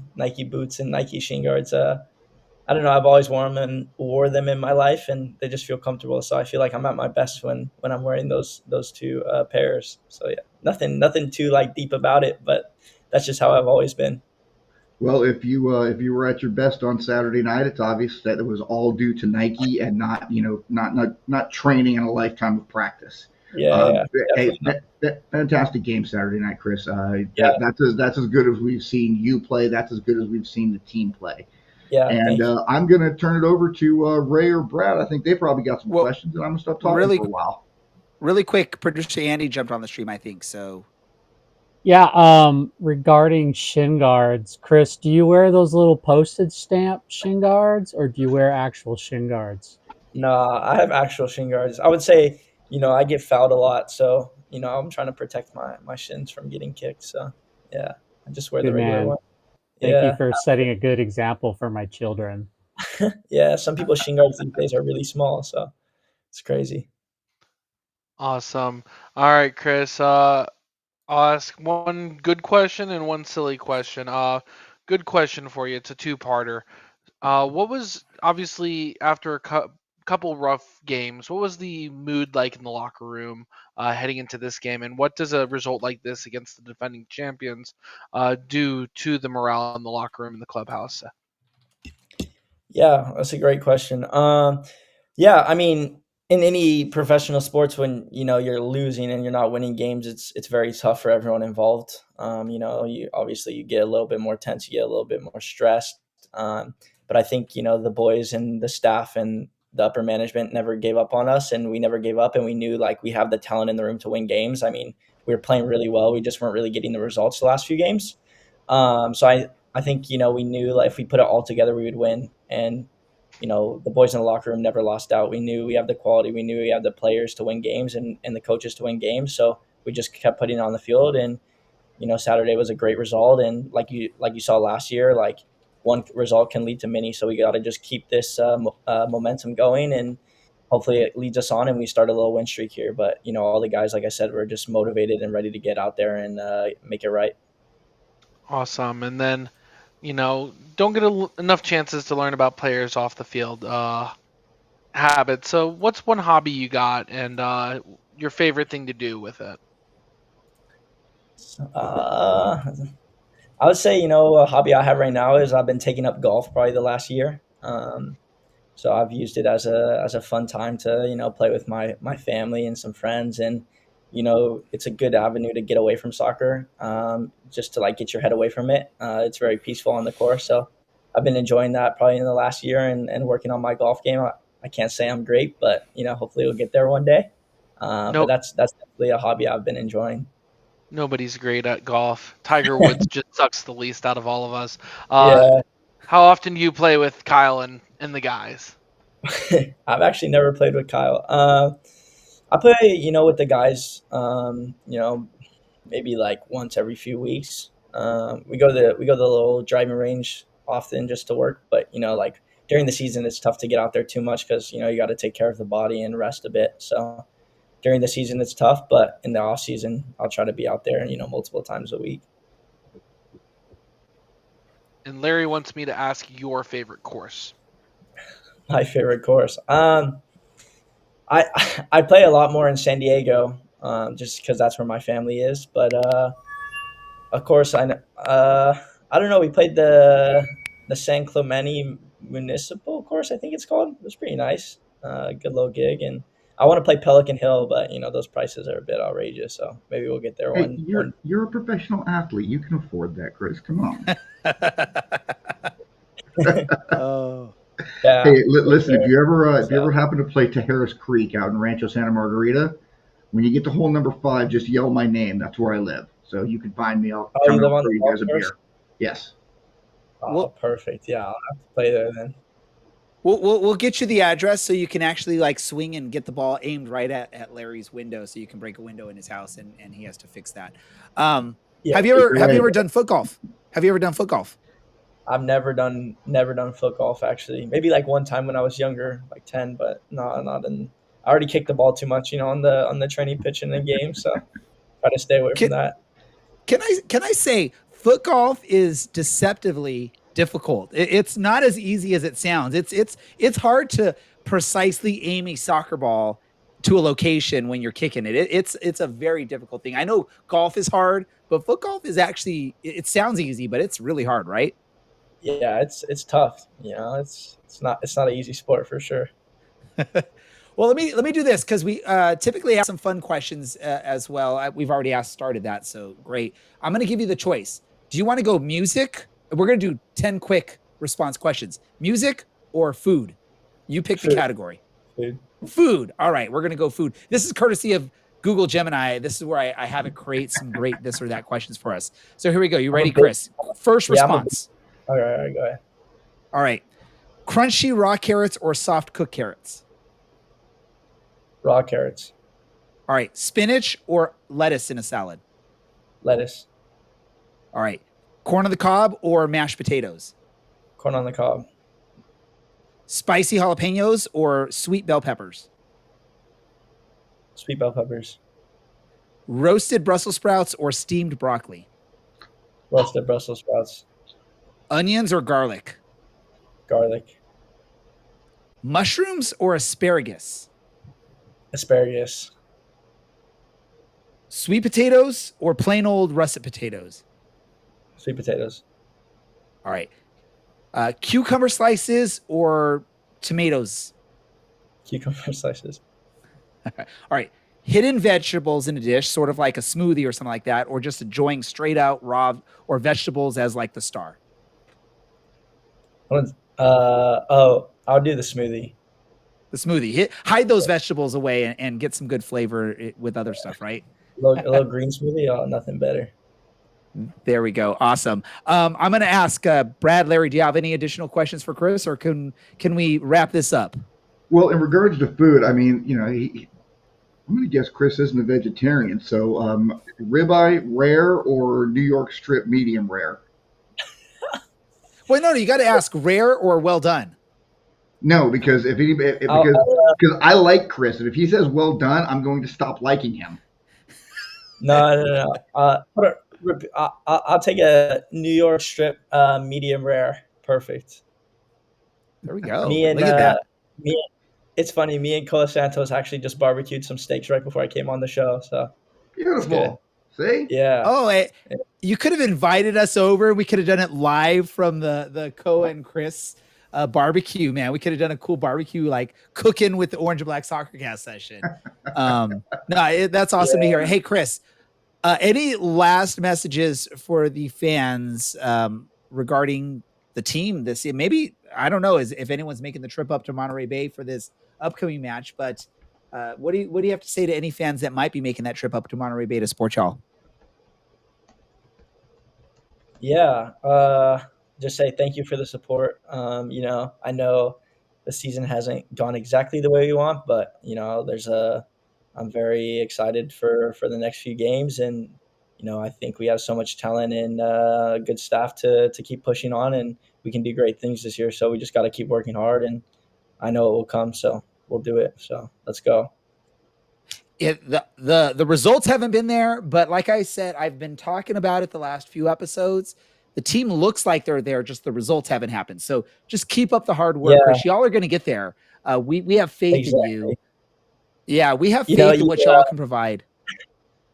boots and Nike shin guards. I don't know. I've always wore them in my life, and they just feel comfortable. So I feel like I'm at my best when I'm wearing those two pairs. So yeah, nothing too deep about it, but that's just how I've always been. Well, if you were at your best on Saturday night, it's obvious that it was all due to Nike and not training and a lifetime of practice. Yeah. Hey, fantastic game Saturday night, Chris. That's as good as we've seen you play. That's as good as we've seen the team play. Yeah, and I'm going to turn it over to Ray or Brad. I think they probably got some questions, and I'm going to stop talking for a while. Really quick, producer Andy jumped on the stream, I think. So Regarding shin guards, Chris, do you wear those little postage stamp shin guards or do you wear actual shin guards? No, I have actual shin guards. I would say, I get fouled a lot, so I'm trying to protect my shins from getting kicked. So yeah, I just wear the Good regular man. one. Thank you Yeah, for setting a good example for my children. yeah. Some people's shin guards these days are really small, so it's crazy. Awesome. All right, Chris. I'll ask one good question and one silly question. Good question for you. It's a two-parter. What was obviously after a couple rough games? What was the mood like in the locker room heading into this game, and what does a result like this against the defending champions do to the morale in the locker room and the clubhouse? Yeah, that's a great question. Yeah, I mean, in any professional sports, when you're losing and you're not winning games, it's very tough for everyone involved. You obviously you get a little bit more tense, you get a little bit more stressed. But I think the boys and the staff and the upper management never gave up on us, and we never gave up, and we knew like we have the talent in the room to win games. I mean, we were playing really well, we just weren't really getting the results the last few games. So I think we knew like if we put it all together, we would win, and the boys in the locker room never lost out. We knew we have the quality. We knew we have the players to win games and the coaches to win games. So we just kept putting it on the field. And, Saturday was a great result. And like you saw last year, like one result can lead to many. So we got to just keep this momentum going, and hopefully it leads us on and we start a little win streak here. But, all the guys, like I said, were just motivated and ready to get out there and make it right. Awesome. And then, don't get enough chances to learn about players off the field habits. So, what's one hobby you got, and your favorite thing to do with it? I would say, a hobby I have right now is I've been taking up golf probably the last year. So I've used it as a fun time to play with my family and some friends, and it's a good avenue to get away from soccer, just to like get your head away from it. It's very peaceful on the course, so I've been enjoying that probably in the last year, and working on my golf game. I can't say I'm great, but hopefully we'll get there one day. But Nope. that's definitely a hobby I've been enjoying. Nobody's great at golf. Tiger Woods just sucks the least out of all of us. Yeah, How often do you play with Kyle and the guys? I've actually never played with Kyle. I play, with the guys, maybe like once every few weeks. We go to the little driving range often just to work, but like during the season, it's tough to get out there too much because you got to take care of the body and rest a bit. So during the season, it's tough, but in the off season, I'll try to be out there, multiple times a week. And Larry wants me to ask your favorite course. My favorite course. I I play a lot more in San Diego, just because that's where my family is. But of course, I don't know. We played the San Clemente Municipal course, I think it's called. It was pretty nice. Good little gig, and I want to play Pelican Hill, but those prices are a bit outrageous. So maybe we'll get there Hey, one. you're a professional athlete. You can afford that, Chris. Come on. Oh, Yeah. Hey, listen. If you ever happen to play Tejeras Creek out in Rancho Santa Margarita, when you get to hole number 5, just yell my name. That's where I live, so you can find me. I'll Oh, you come live out on for the you golf guys a course? beer. Yes. Oh, Well- perfect. Yeah, I'll have to play there then. we'll get you the address so you can actually like swing and get the ball aimed right at Larry's window, so you can break a window in his house, and he has to fix that. Yeah, have you ever right. done foot golf? Have you ever done foot golf? I've never done foot golf actually. Maybe like one time when I was younger, like 10, but no, not in. I already kicked the ball too much, on the training pitch in the game, so try to stay away from Can, that. can I say foot golf is deceptively difficult. It's not as easy as it sounds. It's hard to precisely aim a soccer ball to a location when you're kicking it. It's a very difficult thing. I know golf is hard, but foot golf is actually it sounds easy, but it's really hard, right? Yeah, it's tough. It's not an easy sport for sure. Well, let me do this because we typically have some fun questions as well. We've already started that, so great. I'm going to give you the choice. Do you want to go music? We're going to do 10 quick response questions. Music or food? You pick the Food. category. Food. Food. All right, we're going to go food. This is courtesy of Google Gemini. This is where I have it create some great this or that questions for us. So here we go. You ready, Chris? First response. All right, go ahead. All right. Crunchy raw carrots or soft cooked carrots? Raw carrots. All right. Spinach or lettuce in a salad? Lettuce. All right. Corn on the cob or mashed potatoes? Corn on the cob. Spicy jalapenos or sweet bell peppers? Sweet bell peppers. Roasted Brussels sprouts or steamed broccoli? Roasted Brussels sprouts. Onions or garlic? Garlic. Mushrooms or asparagus? Asparagus. Sweet potatoes or plain old russet potatoes? Sweet potatoes. All right. Cucumber slices or tomatoes? Cucumber slices. All right. Hidden vegetables in a dish, sort of like a smoothie or something like that, or just enjoying straight out raw or vegetables as like the star? I'll do the smoothie. The smoothie. Hide those vegetables away and get some good flavor with other stuff, right? A little green smoothie. Oh, nothing better. There we go. Awesome. I'm going to ask Brad, Larry, do you have any additional questions for Chris, or can we wrap this up? Well, in regards to food, I mean, I'm going to guess Chris isn't a vegetarian. So ribeye rare or New York strip medium rare? Well, no, you got to ask rare or well done. No, because because I like Chris, and if he says well done, I'm going to stop liking him. No. I'll take a New York strip medium rare. Perfect. There we go. Me and Look at that. It's funny. Me and Cola Santos actually just barbecued some steaks right before I came on the show. So Beautiful. See? yeah. Oh, you could have invited us over. We could have done it live from the Koa and Chris barbecue, man. We could have done a cool barbecue, like cooking with the Orange and Black Soccer Cast session. That's awesome to hear. Hey, Chris, any last messages for the fans regarding the team this year? Maybe, I don't know if anyone's making the trip up to Monterey Bay for this upcoming match, but what do you have to say to any fans that might be making that trip up to Monterey Bay to support y'all? Yeah. Just say thank you for the support. I know the season hasn't gone exactly the way we want, but I'm very excited for the next few games, and I think we have so much talent and good staff to keep pushing on, and we can do great things this year. So we just got to keep working hard, and I know it will come. So we'll do it. So let's go. The results haven't been there, but like I said, I've been talking about it the last few episodes. The team looks like they're there, just the results haven't happened. So just keep up the hard work, Chris. Y'all are going to get there. We have faith in you. Yeah, we have faith in what y'all can provide.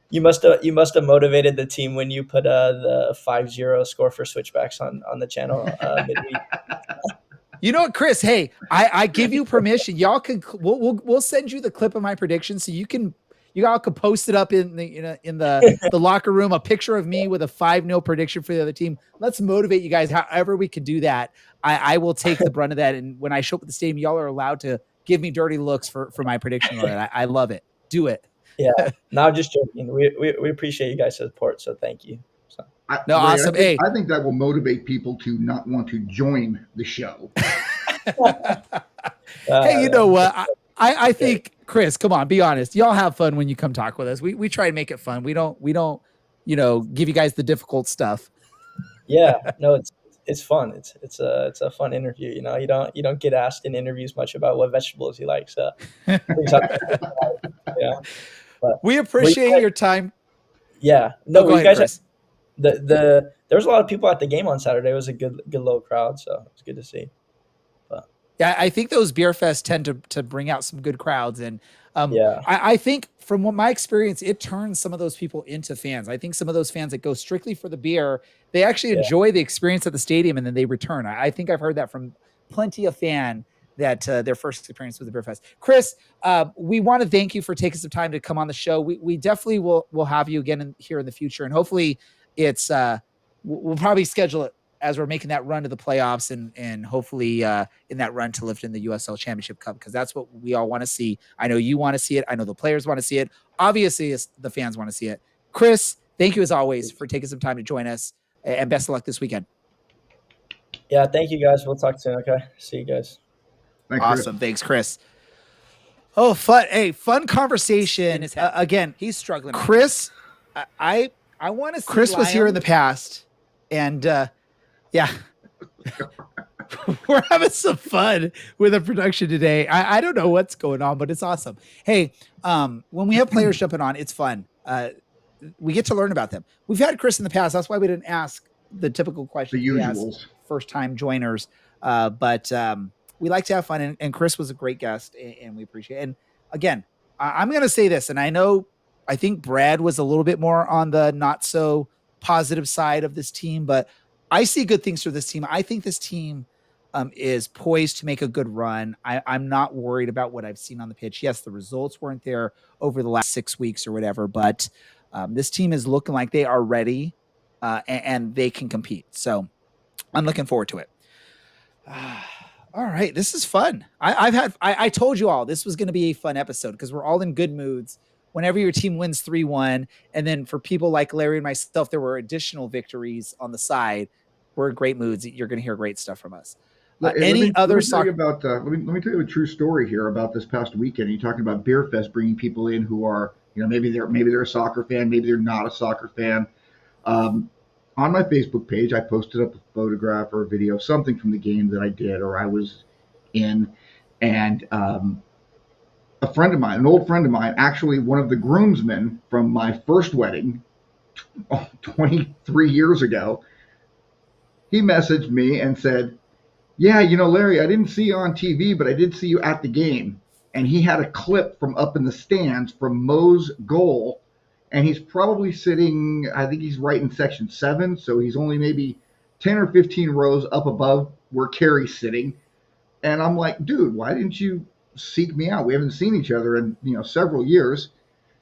You must have motivated the team when you put the 5-0 score for switchbacks on the channel midweek. You know what, Chris? Hey, I give you permission. Y'all can we'll send you the clip of my prediction so you all can post it up in the locker room, a picture of me with a 5-0 prediction for the other team. Let's motivate you guys. However we can do that, I will take the brunt of that. And when I show up at the stadium, y'all are allowed to give me dirty looks for my prediction on it. I love it. Do it. Yeah. No, just joking. We appreciate you guys' support, so thank you. So. Awesome. I think that will motivate people to not want to join the show. Hey, you know what? I think, Chris, come on, be honest. Y'all have fun when you come talk with us. We try to make it fun. We don't, give you guys the difficult stuff. Yeah, no, it's fun. It's a fun interview. You don't get asked in interviews much about what vegetables you like. So yeah. But we appreciate your time. Yeah. No, you guys. There was a lot of people at the game on Saturday. It was a good little crowd, so it was good to see. But yeah, I think those beer fests tend to bring out some good crowds, and I think from what my experience, it turns some of those people into fans. I think some of those fans that go strictly for the beer, they actually enjoy the experience at the stadium, and then they return. I think I've heard that from plenty of fan that their first experience with the beer fest. Chris, we want to thank you for taking some time to come on the show. We definitely will have you again here in the future, and hopefully it's we'll probably schedule it as we're making that run to the playoffs and hopefully in that run to lift in the USL Championship Cup, because that's what we all want to see. I know you want to see it. I know the players want to see it. Obviously, the fans want to see it. Chris, thank you as always for taking some time to join us, and best of luck this weekend. Yeah, thank you guys. We'll talk soon. Okay, see you guys. Thanks, Awesome. Chris. Thanks, Chris. Oh, fun. Hey, fun conversation. Again, He's struggling. Chris, I want to see Chris was here in the Liam- past, and yeah, we're having some fun with the production today. I don't know what's going on, but it's awesome. Hey, when we have players jumping on, it's fun. We get to learn about them. We've had Chris in the past. That's why we didn't ask the typical questions The we ask usuals. first-time joiners. But we like to have fun, and Chris was a great guest, and we appreciate it. And again, I'm going to say this, and I think Brad was a little bit more on the not so positive side of this team, but I see good things for this team. I think this team is poised to make a good run. I'm not worried about what I've seen on the pitch. Yes, the results weren't there over the last 6 weeks or whatever, but this team is looking like they are ready and they can compete. So I'm looking forward to it. All right, this is fun. I told you all this was going to be a fun episode because we're all in good moods whenever your team wins 3-1. And then for people like Larry and myself, there were additional victories on the side. We're in great moods. You're going to hear great stuff from us. Let Any me other tell you soccer? about let me tell you a true story here about this past weekend. You're talking about Beer Fest bringing people in who are, maybe they're a soccer fan, maybe they're not a soccer fan. On my Facebook page, I posted up a photograph or a video, something from the game that I did or I was in, and a friend of mine, an old friend of mine, actually one of the groomsmen from my first wedding 23 years ago, he messaged me and said, yeah, Larry, I didn't see you on TV, but I did see you at the game. And he had a clip from up in the stands from Mo's goal. And he's probably sitting, I think he's right in section 7. So he's only maybe 10 or 15 rows up above where Carrie's sitting. And I'm like, dude, why didn't you seek me out? We haven't seen each other in, several years.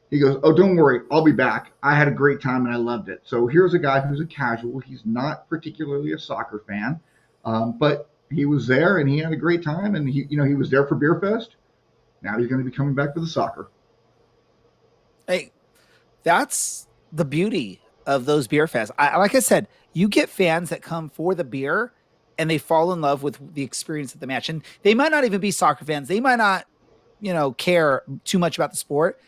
He goes, oh, don't worry, I'll be back. I had a great time and I loved it. So here's a guy who's a casual. He's not particularly a soccer fan, but he was there and he had a great time. And he was there for Beer Fest. Now he's going to be coming back for the soccer. Hey, that's the beauty of those beer fests. Like I said, you get fans that come for the beer and they fall in love with the experience of the match. And they might not even be soccer fans. They might not, care too much about the sport.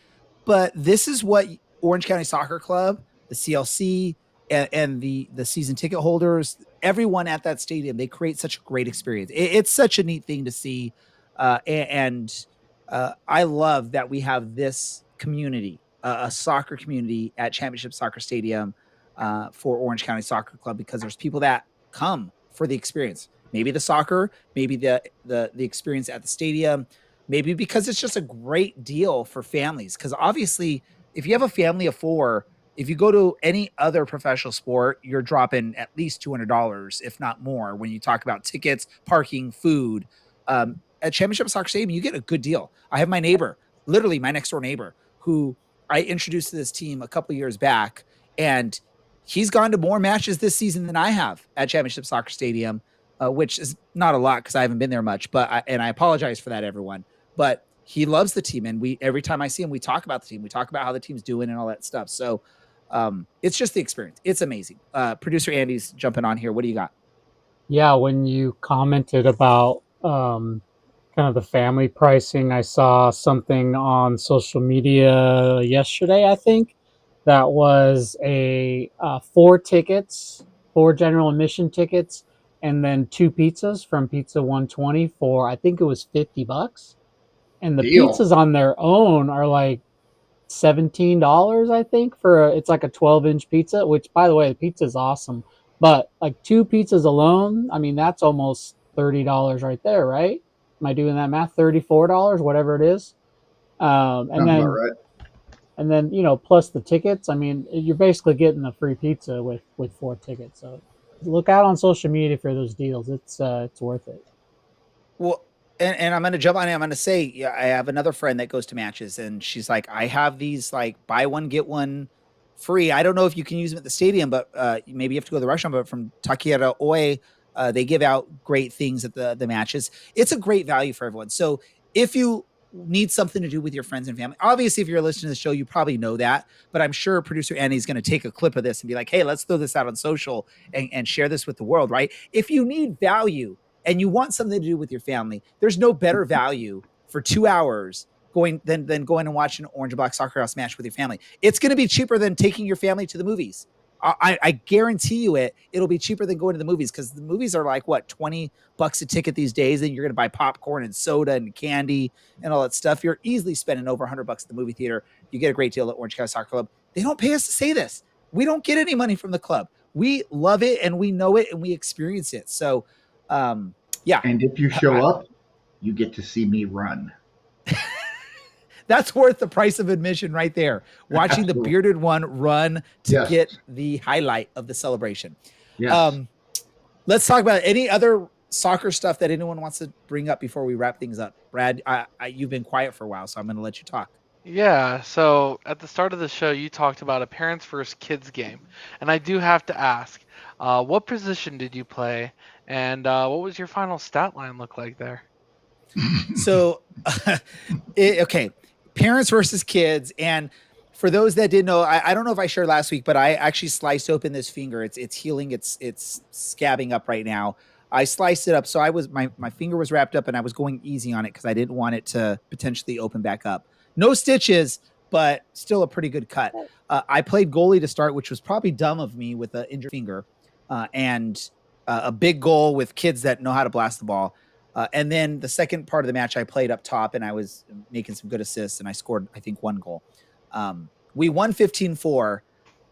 But this is what Orange County Soccer Club, the CLC, and the season ticket holders, everyone at that stadium, they create such a great experience. It's such a neat thing to see. And I love that we have this community, a soccer community at Championship Soccer Stadium for Orange County Soccer Club, because there's people that come for the experience. Maybe the soccer, maybe the experience at the stadium, maybe because it's just a great deal for families. Because obviously, if you have a family of 4, if you go to any other professional sport, you're dropping at least $200, if not more, when you talk about tickets, parking, food. At Championship Soccer Stadium, you get a good deal. I have my neighbor, literally my next door neighbor, who I introduced to this team a couple years back, and he's gone to more matches this season than I have at Championship Soccer Stadium, which is not a lot because I haven't been there much. But I apologize for that, everyone. But he loves the team, and every time I see him, we talk about the team. We talk about how the team's doing and all that stuff. So it's just the experience. It's amazing. Producer Andy's jumping on here. What do you got? Yeah, when you commented about kind of the family pricing, I saw something on social media yesterday, I think, that was a 4 tickets, 4 general admission tickets, and then 2 pizzas from Pizza 120 for, I think it was $50. And the Deal. pizzas on their own are like $17, I think, it's like a 12-inch pizza, which, by the way, the pizza is awesome. But like 2 pizzas alone, I mean, that's almost $30 right there, right? Am I doing that math? $34, whatever it is. Sounds about right. And then, plus the tickets. I mean, you're basically getting a free pizza with 4 tickets. So look out on social media for those deals. It's worth it. Well, and I'm going to jump on it. I'm going to say, yeah, I have another friend that goes to matches, and she's like, I have these like buy one, get one free. I don't know if you can use them at the stadium, but maybe you have to go to the restaurant. But from Takeira Oe, they give out great things at the matches. It's a great value for everyone. So if you need something to do with your friends and family, obviously, if you're listening to the show, you probably know that. But I'm sure producer Annie's going to take a clip of this and be like, hey, let's throw this out on social and share this with the world, right? If you need value and you want something to do with your family, there's no better value for 2 hours than going and watching an Orange and Black Soccer House match with your family. It's going to be cheaper than taking your family to the movies. I guarantee you it'll be cheaper than going to the movies, because the movies are like, what, $20 a ticket these days, and you're going to buy popcorn and soda and candy and all that stuff. You're easily spending over $100 at the movie theater. You get a great deal at Orange County Soccer Club. They don't pay us to say this. We don't get any money from the club. We love it and we know it and we experience it. So, yeah. And if you show up, you get to see me run. That's worth the price of admission right there. Watching the bearded one run to get the highlight of the celebration. Yes. Let's talk about any other soccer stuff that anyone wants to bring up before we wrap things up. Brad, you've been quiet for a while, so I'm going to let you talk. Yeah, so at the start of the show, you talked about a parents versus kids game. And I do have to ask, what position did you play? And what was your final stat line look like there? So, okay. Parents versus kids. And for those that didn't know, I don't know if I shared last week, but I actually sliced open this finger. It's healing. It's scabbing up right now. I sliced it up. So my finger was wrapped up and I was going easy on it because I didn't want it to potentially open back up. No stitches, but still a pretty good cut. I played goalie to start, which was probably dumb of me with an injured finger, and a big goal with kids that know how to blast the ball. And then the second part of the match, I played up top and I was making some good assists and I scored, I think, 1 goal. We won 15-4.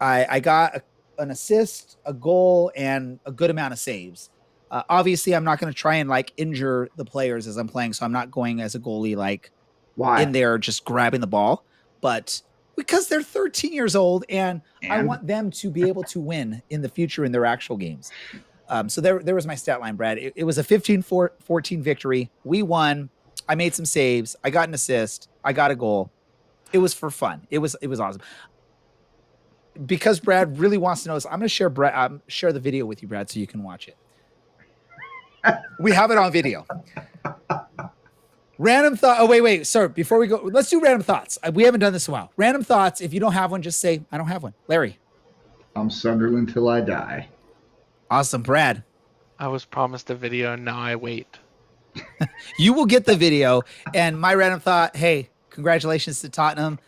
I got an assist, a goal, and a good amount of saves. Obviously, I'm not going to try and injure the players as I'm playing, so I'm not going as a goalie in there just grabbing the ball. But because they're 13 years old and I want them to be able to win in the future in their actual games. So there was my stat line, Brad. It was a 15-14 victory. We won. I made some saves. I got an assist. I got a goal. It was for fun. It was awesome. Because Brad really wants to know this, I'm going to share the video with you, Brad, so you can watch it. We have it on video. Random thought. Oh, wait. Sorry. Before we go, let's do random thoughts. We haven't done this in a while. Random thoughts. If you don't have one, just say, I don't have one. Larry. I'm Sunderland till I die. Awesome. Brad. I was promised a video and now I wait. You will get the video. And my random thought, hey, congratulations to Tottenham.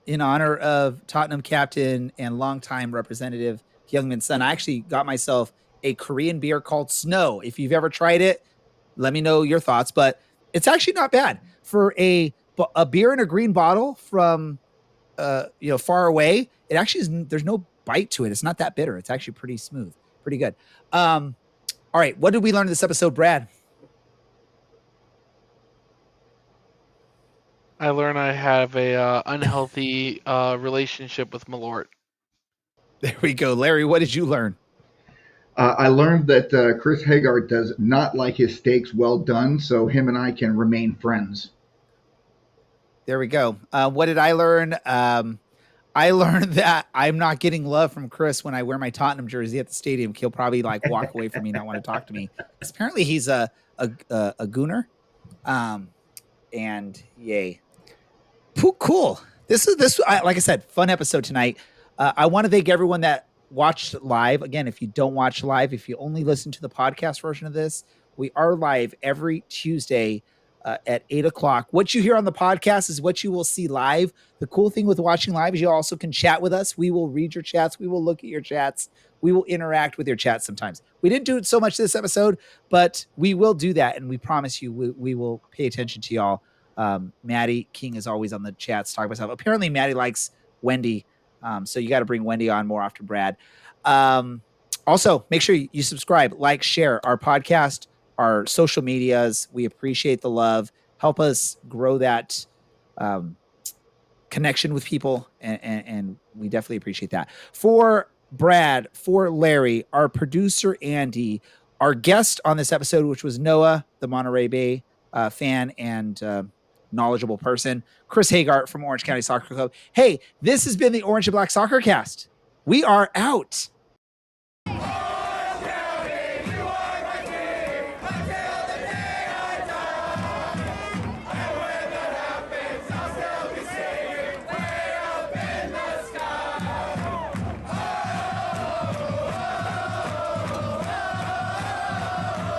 In honor of Tottenham captain and longtime representative Heung-min Son, I actually got myself a Korean beer called Snow. If you've ever tried it, let me know your thoughts. But it's actually not bad for a beer in a green bottle from far away. It actually there's no bite to it. It's not that bitter. It's actually pretty smooth, pretty good. All right, what did we learn in this episode, Brad? I learned I have a unhealthy relationship with Malort. There we go. Larry, what did you learn? I learned that Chris Hegardt does not like his steaks well done, so him and I can remain friends. There we go. What did I learn? I learned that I'm not getting love from Chris when I wear my Tottenham jersey at the stadium. He'll probably walk away from me, not want to talk to me. Because apparently he's a gooner. And yay. Cool. This like I said, fun episode tonight. I want to thank everyone that watched live. Again, if you don't watch live, if you only listen to the podcast version of this, we are live every Tuesday at 8:00. What you hear on the podcast is what you will see live. The cool thing with watching live is you also can chat with us. We will read your chats. We will look at your chats. We will interact with your chats sometimes. We didn't do it so much this episode, but we will do that. And we promise you, we will pay attention to y'all. Maddie King is always on the chats talking about stuff. Apparently Maddie likes Wendy. So you got to bring Wendy on more often, Brad. Also, make sure you subscribe, like, share our podcast, our social medias. We appreciate the love. Help us grow that connection with people, and we definitely appreciate that. For Brad, for Larry, our producer, Andy, our guest on this episode, which was Noah, the Monterey Bay fan, and knowledgeable person, Chris Hegardt from Orange County Soccer Club. Hey, this has been the Orange and Black Soccer Cast. We are out.